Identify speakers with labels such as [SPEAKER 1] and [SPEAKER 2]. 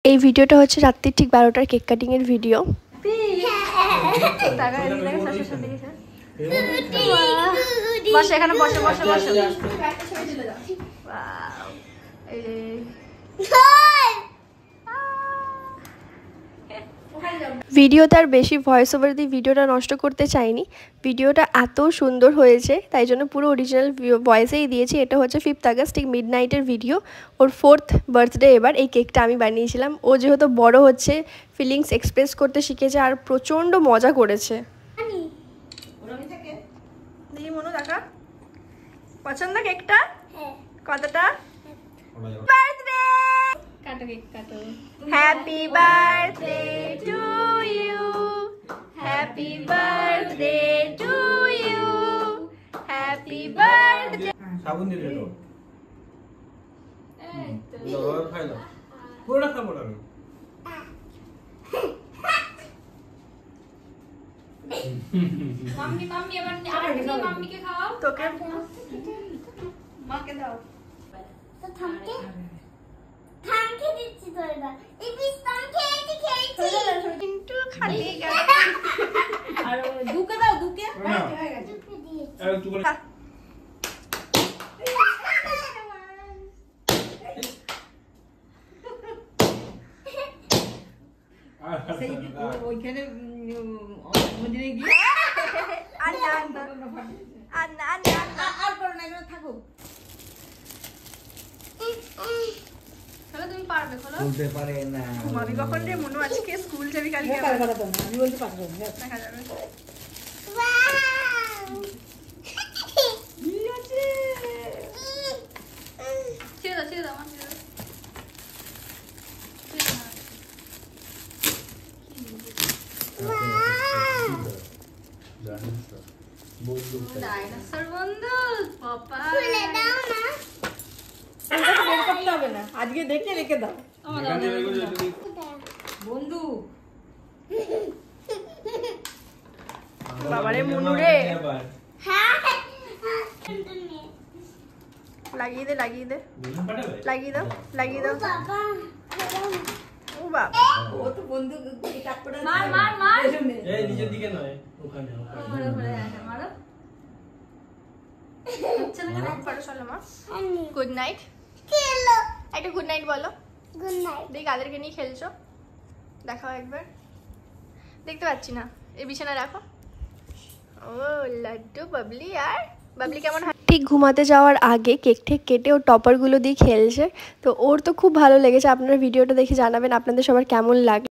[SPEAKER 1] এই ভিডিওটা হচ্ছে রাত্রি ঠিক 12টার কেক কাটিং এর ভিডিও।
[SPEAKER 2] বসে এখানে বসে বসে বসে
[SPEAKER 1] ভিডিওতে আর বেশি ভয়েস ওভার দিয়ে ভিডিওটা নষ্ট করতে চাইনি। ভিডিওটা এত সুন্দর হয়েছে তাই জন্য পুরো অরিজিনাল ভয়েসেই দিয়েছি। এটা হচ্ছে 5th আগস্ট ঠিক মিডনাইটের ভিডিও। ওর 4th বার্থডে এবার। এই কেকটা আমি বানিয়েছিলাম। ও যেহেতু বড় হচ্ছে ফিলিংস এক্সপ্রেস করতে শিখেছে আর প্রচণ্ড মজা করেছে।
[SPEAKER 2] পছন্দ কেকটা কতটা? বার্থডে কাটো, কেক কাটো। Happy birthday to you, happy birthday to you, happy birthday.
[SPEAKER 3] সাবুন দিয়ে দাও। লওয়ার খাইলো পুরোটা খাবো না।
[SPEAKER 2] মাম্মি মাম্মি এবার মাম্মিকে খাওয়াও। তোকে মাকে দাও।
[SPEAKER 4] তো থামকে থামকে দিচ্ছি তো এবার। এই বিস্তান খেয়েছি
[SPEAKER 2] কিন্তু খালি গেল। আর দুকে দাও, দুকে হয়ে গেছে।
[SPEAKER 4] দুকে দিয়েছি।
[SPEAKER 3] আর একটু করে
[SPEAKER 5] সেই ওইখানে মন্দিরে গিয়ে
[SPEAKER 2] আর না আর না আর না
[SPEAKER 5] আর করো না, এখানে থাকো।
[SPEAKER 2] চলো তুমি পারবে। খোলো।
[SPEAKER 3] বলতে পারে না।
[SPEAKER 2] ঘুমাবি কখন রে? মনু আজকে স্কুল যাবি কালকে।
[SPEAKER 5] আমি বলতে পারবো না।
[SPEAKER 2] দেখা যাবে।
[SPEAKER 4] ওয়াও
[SPEAKER 2] ছেড়ে দাও, ছেড়ে দাও, আমার ছেড়ে দাও। ডাইনোসর বন্ধু পাপা
[SPEAKER 4] খুলে দাও না।
[SPEAKER 5] এটা বের করতে হবে না, আজকে দেখে রেখে দাও। বন্ধু
[SPEAKER 2] বাবারে মনু রে।
[SPEAKER 4] হ্যাঁ
[SPEAKER 2] লাগিয়ে দে, লাগিয়ে দে, লাগিয়ে দাও, লাগিয়ে দাও।
[SPEAKER 4] বাবা
[SPEAKER 2] ও বাবা,
[SPEAKER 5] ও তো বন্ধু কাট করে
[SPEAKER 2] মার মার মার।
[SPEAKER 3] এই নিচের দিকে নয়, ওখানে
[SPEAKER 2] ঘুরে ঘুরে আসে, মারো। হচ্ছে না কেন? পারো, চলো মা।
[SPEAKER 4] আমি
[SPEAKER 2] গুড নাইট।
[SPEAKER 4] খেলো।
[SPEAKER 2] একটা গুড নাইট বলো।
[SPEAKER 4] Good night.
[SPEAKER 2] দেখ কাদেরকে নিয়ে খেলছো, দেখাও একবার। দেখতে পাচ্ছি না। এই বিছানা রাখো। ও লাড্ডু বাবলি। আর বাবলি কেমন?
[SPEAKER 1] ঠিক ঘুমাতে যাওয়ার আগে কেক ঠেক কেটে ওর টপারগুলো দিয়ে খেলছে। তো ওর তো খুব ভালো লেগেছে। আপনারা ভিডিওটা দেখে জানাবেন আপনাদের সবার কেমন লাগে।